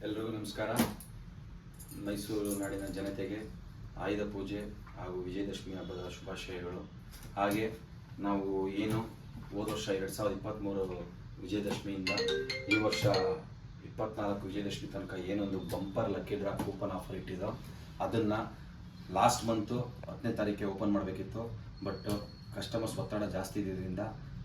ಎಲ್ಲರಿಗೂ ನಮಸ್ಕಾರ. ಮೈಸೂರು ನಾಡಿನ ಜನತೆಗೆ ಆಯುಧ ಪೂಜೆ ಹಾಗೂ ವಿಜಯದಶಮಿ ಹಬ್ಬದ ಶುಭಾಶಯಗಳು. ಹಾಗೆ ನಾವು ಏನು ಹೋದ ವರ್ಷ 2023 ವಿಜಯದಶಮಿಯಿಂದ ಈ ವರ್ಷ 24 ವಿಜಯದಶಮಿ ತನಕ ಏನೊಂದು bumper lucky draw coupon offer ಇಟ್ಟಿದ್ದೋ ಅದನ್ನು ಲಾಸ್ಟ್ ಮಂತು 10ನೇ ತಾರೀಕಿಗೆ ಓಪನ್ ಮಾಡಬೇಕಿತ್ತು. ಬಟ್ ಕಸ್ಟಮರ್ಸ್ ಒತ್ತಡ ಜಾಸ್ತಿ ಇದ್ದಿದ್ದರಿಂದ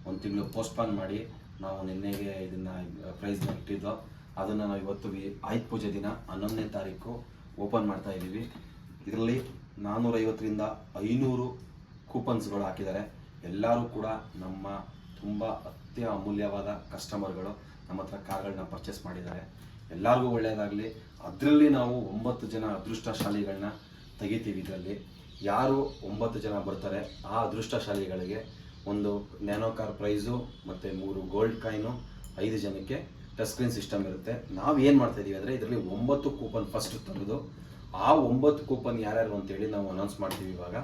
ಒಂದು ತಿಂಗಳು ಪೋಸ್ಟ್ಪಾನ್ ಮಾಡಿ ನಾವು ನಿನ್ನೆಗೆ ಇದನ್ನು ಪ್ರೈಸ್ನ ಇಟ್ಟಿದ್ದೋ. ಅದನ್ನು ನಾವು ಇವತ್ತು ಆಯುಧ ಪೂಜೆ ದಿನ 11ನೇ ತಾರೀಕು ಓಪನ್ ಮಾಡ್ತಾ ಇದ್ದೀವಿ. ಇದರಲ್ಲಿ 450ರಿಂದ 500 ಕೂಪನ್ಸ್ಗಳು ಹಾಕಿದ್ದಾರೆ. ಎಲ್ಲರೂ ಕೂಡ ನಮ್ಮ ತುಂಬ ಅತ್ಯಮೂಲ್ಯವಾದ ಕಸ್ಟಮರ್ಗಳು ನಮ್ಮ ಹತ್ರ ಕಾರ್ಗಳನ್ನ ಪರ್ಚೇಸ್ ಮಾಡಿದ್ದಾರೆ. ಎಲ್ಲರಿಗೂ ಒಳ್ಳೆಯದಾಗಲಿ. ಅದರಲ್ಲಿ ನಾವು 9 ಜನ ಅದೃಷ್ಟಶಾಲಿಗಳನ್ನ ತೆಗಿತೀವಿ. ಇದರಲ್ಲಿ ಯಾರು 9 ಜನ ಬರ್ತಾರೆ ಆ ಅದೃಷ್ಟಶಾಲಿಗಳಿಗೆ ಒಂದು ನ್ಯಾನೋ ಕಾರ್ ಪ್ರೈಸು ಮತ್ತು 3 ಗೋಲ್ಡ್ ಕಾಯಿನು, 5 ಜನಕ್ಕೆ ಟಚ್ ಸ್ಕ್ರೀನ್ ಸಿಸ್ಟಮ್ ಇರುತ್ತೆ. ನಾವು ಏನು ಮಾಡ್ತಾ ಇದೀವಿ ಅಂದರೆ ಇದರಲ್ಲಿ 9 ಕೂಪನ್ ಫಸ್ಟ್ ತೆಗೆದು ಆ 9 ಕೂಪನ್ ಯಾರ್ಯಾರು ಅಂತೇಳಿ ನಾವು ಅನೌನ್ಸ್ ಮಾಡ್ತೀವಿ. ಇವಾಗ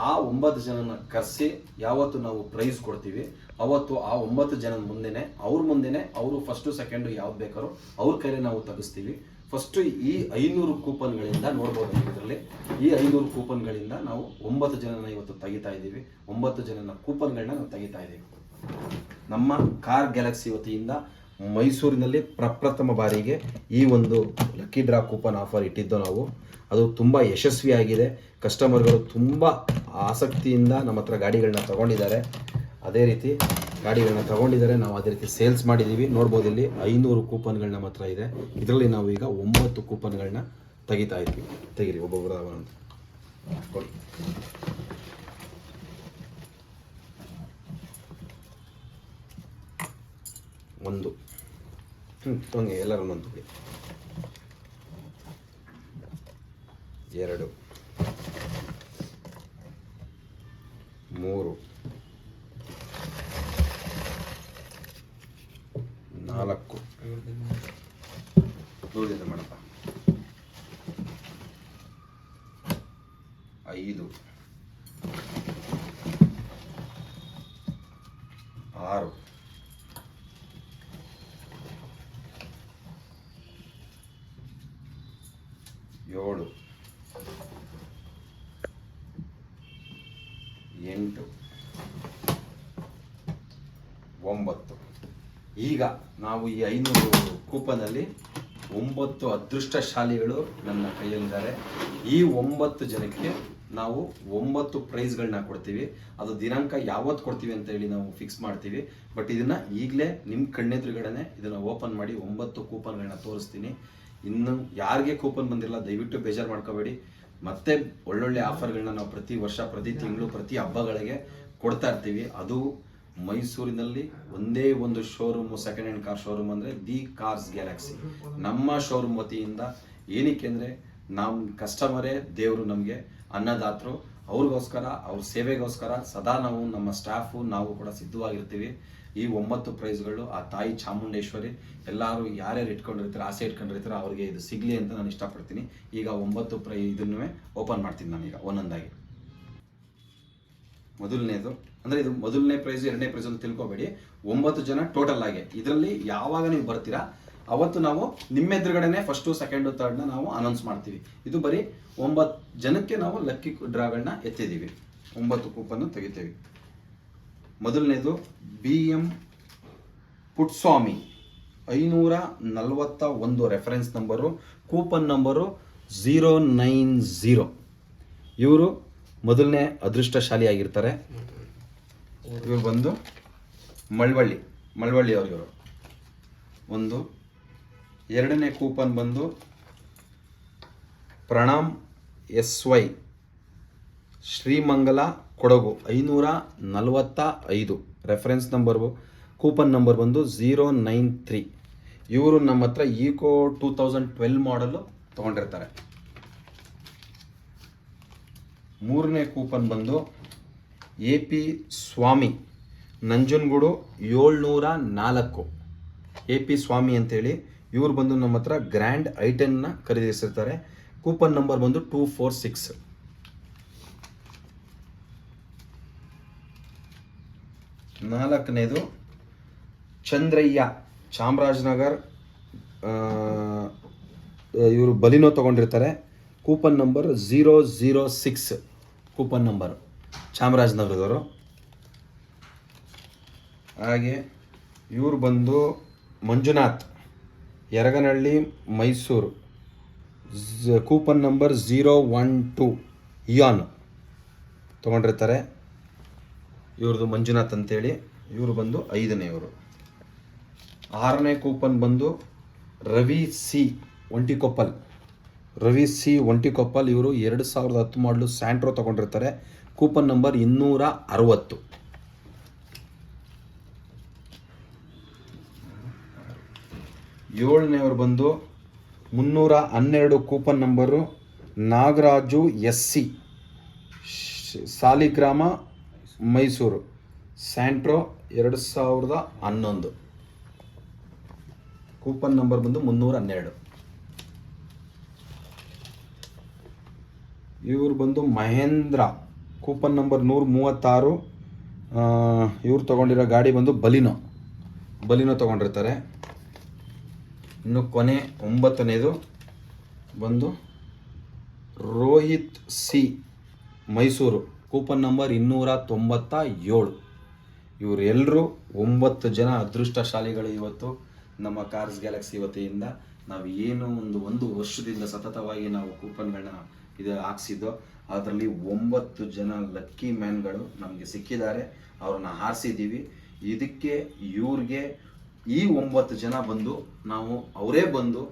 ಆ 9 ಜನನ ಕರೆಸಿ ಯಾವತ್ತು ನಾವು ಪ್ರೈಸ್ ಕೊಡ್ತೀವಿ ಅವತ್ತು ಆ 9 ಜನದ ಮುಂದೆನೆ ಅವ್ರ ಮುಂದೆನೆ ಅವರು ಫಸ್ಟು ಸೆಕೆಂಡು ಯಾವ್ದು ಬೇಕಾರೋ ಅವ್ರ ಕೈಲೇ ನಾವು ತೆಗಿಸ್ತೀವಿ. ಫಸ್ಟು ಈ 500 ಕೂಪನ್ಗಳಿಂದ ನೋಡ್ಬೋದು. ಇದರಲ್ಲಿ ಈ 500 ಕೂಪನ್ಗಳಿಂದ ನಾವು 9 ಜನನ ಇವತ್ತು ತೆಗಿತಾ ಇದ್ದೀವಿ. 9 ಜನನ ಕೂಪನ್ಗಳನ್ನ ನಾವು ತೆಗಿತಾ ಇದ್ದೀವಿ. ನಮ್ಮ ಕಾರ್ ಗ್ಯಾಲಕ್ಸಿ ವತಿಯಿಂದ ಮೈಸೂರಿನಲ್ಲಿ ಪ್ರಪ್ರಥಮ ಬಾರಿಗೆ ಈ ಒಂದು ಲಕ್ಕಿ ಡ್ರಾ ಕೂಪನ್ ಆಫರ್ ಇಟ್ಟಿದ್ದು ನಾವು. ಅದು ತುಂಬ ಯಶಸ್ವಿಯಾಗಿದೆ. ಕಸ್ಟಮರ್ಗಳು ತುಂಬ ಆಸಕ್ತಿಯಿಂದ ನಮ್ಮ ಹತ್ರ ಗಾಡಿಗಳನ್ನ ತಗೊಂಡಿದ್ದಾರೆ. ಅದೇ ರೀತಿ ಗಾಡಿಗಳನ್ನ ತಗೊಂಡಿದ್ದಾರೆ. ನಾವು ಅದೇ ರೀತಿ ಸೇಲ್ಸ್ ಮಾಡಿದ್ದೀವಿ. ನೋಡ್ಬೋದು, ಇಲ್ಲಿ 500 ಕೂಪನ್ಗಳು ನಮ್ಮ ಹತ್ರ ಇದೆ. ಇದರಲ್ಲಿ ನಾವು ಈಗ 9 ಕೂಪನ್ಗಳನ್ನ ತೆಗಿತಾ ಇದ್ವಿ. ತೆಗಿರಿ ಒಬ್ಬೊಬ್ಬರ ಕೊಡಿ. ಒಂದು ಹಂಗೆ ಎಲ್ಲರೂ ಒಂದೊಂದು ಕೊಡಿ. 2 3 4 ದೂರದಿಂದ ಮಾಡಪ್ಪ. 5 6 7 8 9. ಈಗ ನಾವು ಈ 500 ಕೂಪನಲ್ಲಿ 9 ಅದೃಷ್ಟಶಾಲಿಗಳು ನನ್ನ ಕೈಯಲ್ಲಿದ್ದಾರೆ. ಈ 9 ಜನಕ್ಕೆ ನಾವು 9 ಪ್ರೈಸ್ಗಳನ್ನ ಕೊಡ್ತೀವಿ. ಅದು ದಿನಾಂಕ ಯಾವತ್ತು ಕೊಡ್ತೀವಿ ಅಂತ ಹೇಳಿ ನಾವು ಫಿಕ್ಸ್ ಮಾಡ್ತೀವಿ. ಬಟ್ ಇದನ್ನು ಈಗಲೇ ನಿಮ್ಮ ಕಣ್ಣೆದುರುಗಡೆನೆ ಇದನ್ನು ಓಪನ್ ಮಾಡಿ 9 ಕೂಪನ್ಗಳನ್ನ ತೋರಿಸ್ತೀನಿ. ಇನ್ನು ಯಾರಿಗೆ ಕೂಪನ್ ಬಂದಿಲ್ಲ ದಯವಿಟ್ಟು ಬೇಜಾರು ಮಾಡ್ಕೋಬೇಡಿ. ಮತ್ತೆ ಒಳ್ಳೊಳ್ಳೆ ಆಫರ್ಗಳನ್ನ ನಾವು ಪ್ರತಿ ವರ್ಷ, ಪ್ರತಿ ತಿಂಗಳು, ಪ್ರತಿ ಹಬ್ಬಗಳಿಗೆ ಕೊಡ್ತಾ ಇರ್ತೀವಿ. ಅದು ಮೈಸೂರಿನಲ್ಲಿ ಒಂದೇ ಒಂದು showroom, second hand car showroom ಅಂದರೆ ದಿ ಕಾರ್ಸ್ ಗ್ಯಾಲಕ್ಸಿ ನಮ್ಮ ಶೋರೂಮ್ ವತಿಯಿಂದ. ಏನಕ್ಕೆ ಅಂದರೆ ನಮ್ಮ ಕಸ್ಟಮರೇ ದೇವರು, ನಮಗೆ ಅನ್ನದಾತರು. ಅವ್ರಿಗೋಸ್ಕರ, ಅವ್ರ ಸೇವೆಗೋಸ್ಕರ ಸದಾ ನಾವು ನಮ್ಮ ಸ್ಟಾಫು ನಾವು ಕೂಡ ಸಿದ್ಧವಾಗಿರ್ತೀವಿ. ಈ 9 ಪ್ರೈಸ್ಗಳು ಆ ತಾಯಿ ಚಾಮುಂಡೇಶ್ವರಿ ಎಲ್ಲರೂ ಯಾರ್ಯಾರು ಇಟ್ಕೊಂಡಿರ್ತಾರೆ, ಆಸೆ ಇಟ್ಕೊಂಡಿರ್ತಾರೆ, ಅವ್ರಿಗೆ ಇದು ಸಿಗಲಿ ಅಂತ ನಾನು ಇಷ್ಟಪಡ್ತೀನಿ. ಈಗ 9 ಇದನ್ನು ಓಪನ್ ಮಾಡ್ತೀನಿ ನಾನೀಗ ಒಂದೊಂದಾಗಿ. ಮೊದಲನೇದು ಅಂದರೆ ಇದು ಮೊದಲನೇ ಪ್ರೈಸ್, 2ನೇ ಪ್ರೈಸ್ ಅಂತ ತಿಳ್ಕೊಬೇಡಿ. 9 ಜನ ಟೋಟಲ್ ಆಗಿ. ಇದರಲ್ಲಿ ಯಾವಾಗ ನೀವು ಬರ್ತೀರಾ ಅವತ್ತು ನಾವು ನಿಮ್ಮ ಎದುರುಗಡೆನೆ ಫಸ್ಟು, ಸೆಕೆಂಡು, ಥರ್ಡ್ನ ನಾವು ಅನೌನ್ಸ್ ಮಾಡ್ತೀವಿ. ಇದು ಬರೀ 9 ಜನಕ್ಕೆ ನಾವು ಲಕ್ಕಿ ಡ್ರಾಗಳನ್ನ ಎತ್ತಿದ್ದೀವಿ. 9 ಕೂಪನ್ನು ತೆಗಿತೀವಿ. ಮೊದಲನೇದು BM Puttaswamy 541 reference number, coupon number 090. ಇವರು ಮೊದಲನೇ ಅದೃಷ್ಟಶಾಲಿ ಆಗಿರ್ತಾರೆ. ಇವರು ಬಂದು ಮಳವಳ್ಳಿ ಅವರು. ಒಂದು 2ನೇ ಕೂಪನ್ ಬಂದು Pranam SY Srimangala Kodagu 545 reference number, coupon number ಬಂದು 093. ಇವರು ನಮ್ಮ ಹತ್ರ ಈಕೋ 2012 ಮಾಡಲು ತೊಗೊಂಡಿರ್ತಾರೆ. 3ನೇ ಕೂಪನ್ ಬಂದು AP ಸ್ವಾಮಿ ನಂಜನಗೂಡು 704 AP ಸ್ವಾಮಿ ಅಂತೇಳಿ. ಇವರು ಬಂದು ನಮ್ಮ ಹತ್ರ ಗ್ರ್ಯಾಂಡ್ I10ನ ಖರೀದಿಸಿರ್ತಾರೆ. ಕೂಪನ್ ನಂಬರ್ ಬಂದು 246. 4ನೇದು ಚಂದ್ರಯ್ಯ ಚಾಮರಾಜನಗರ್ ಇವರು ಬಲಿನೋ ತೊಗೊಂಡಿರ್ತಾರೆ. ಕೂಪನ್ ನಂಬರ್ 006 ಕೂಪನ್ ನಂಬರ್, ಚಾಮರಾಜನಗರದವರು. ಹಾಗೆ ಇವರು ಬಂದು Manjunath, Yaraganahalli, Mysuru. Coupon number 012 Eon ತೊಗೊಂಡಿರ್ತಾರೆ. ಇವ್ರದ್ದು ಮಂಜುನಾಥ್ ಅಂತೇಳಿ. ಇವರು ಬಂದು 5ನೇಯವರು. 6ನೇ ಕೂಪನ್ ಬಂದು ರವಿ ಸಿ ಒಂಟಿಕೊಪ್ಪಲ್. ಇವರು 2010 ಮಾಡಲು ಸ್ಯಾಂಟ್ರೋ ತೊಗೊಂಡಿರ್ತಾರೆ. Coupon number 260. 7ನೇಯವರು ಬಂದು 312 coupon number Nagaraju SC, Saligrama, Mysuru. Santro 2011. Coupon number ಬಂದು 312. ಇವರು ಬಂದು ಮಹೇಂದ್ರ, ಕೂಪನ್ ನಂಬರ್ 136. ಇವ್ರು ತೊಗೊಂಡಿರೋ ಗಾಡಿ ಬಂದು ಬಲಿನೋ ತೊಗೊಂಡಿರ್ತಾರೆ. ಇನ್ನು ಕೊನೆ 9ನೇದು ಬಂದು Rohit C, Mysuru. Coupon number 297. ಇವರೆಲ್ಲರೂ 9 ಜನ ಅದೃಷ್ಟಶಾಲಿಗಳು. ಇವತ್ತು ನಮ್ಮ ಕಾರ್ಸ್ ಗ್ಯಾಲಕ್ಸಿ ವತಿಯಿಂದ ನಾವು ಏನು ಒಂದು ವರ್ಷದಿಂದ ಸತತವಾಗಿ ನಾವು ಕೂಪನ್ಗಳನ್ನ ಹಾಕ್ಸಿದ್ದೋ ಅದರಲ್ಲಿ 9 ಜನ ಲಕ್ಕಿ ಮ್ಯಾನ್ಗಳು ನಮಗೆ ಸಿಕ್ಕಿದ್ದಾರೆ. ಅವ್ರನ್ನ ಹಾರಿಸಿದ್ದೀವಿ. ಇದಕ್ಕೆ ಇವ್ರಿಗೆ ಈ 9 ಜನ ಬಂದು ಅವರೇ ಬಂದು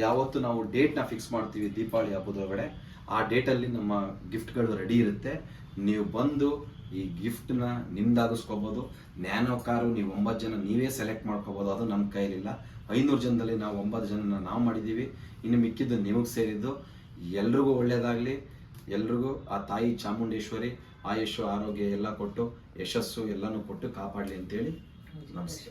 ಯಾವತ್ತು ನಾವು ಡೇಟ್ನ ಫಿಕ್ಸ್ ಮಾಡ್ತೀವಿ ದೀಪಾವಳಿ ಹಬ್ಬದೊಳಗಡೆ, ಆ ಡೇಟಲ್ಲಿ ನಮ್ಮ ಗಿಫ್ಟ್ಗಳು ರೆಡಿ ಇರುತ್ತೆ. ನೀವು ಬಂದು ಈ ಗಿಫ್ಟ್ನ ನಿಮ್ದಾಗಿಸ್ಕೋಬೋದು. ನ್ಯಾನೋ ಕಾರು ನೀವು 9 ಜನ ನೀವೇ ಸೆಲೆಕ್ಟ್ ಮಾಡ್ಕೋಬೋದು. ಅದು ನಮ್ಮ ಕೈಲಿಲ್ಲ. 500 ಜನದಲ್ಲಿ ನಾವು 9 ಜನನ ನಾವು ಮಾಡಿದ್ದೀವಿ. ಇನ್ನು ಮಿಕ್ಕಿದ್ದು ನಿಮಗೆ ಸೇರಿದ್ದು. ಎಲ್ರಿಗೂ ಒಳ್ಳೆಯದಾಗಲಿ. ಎಲ್ರಿಗೂ ಆ ತಾಯಿ ಚಾಮುಂಡೇಶ್ವರಿ ಆಯುಷ್ಯ ಆರೋಗ್ಯ ಎಲ್ಲ ಕೊಟ್ಟು ಯಶಸ್ಸು ಎಲ್ಲನೂ ಕೊಟ್ಟು ಕಾಪಾಡಲಿ ಅಂತೇಳಿ ನಮಸ್ತೆ.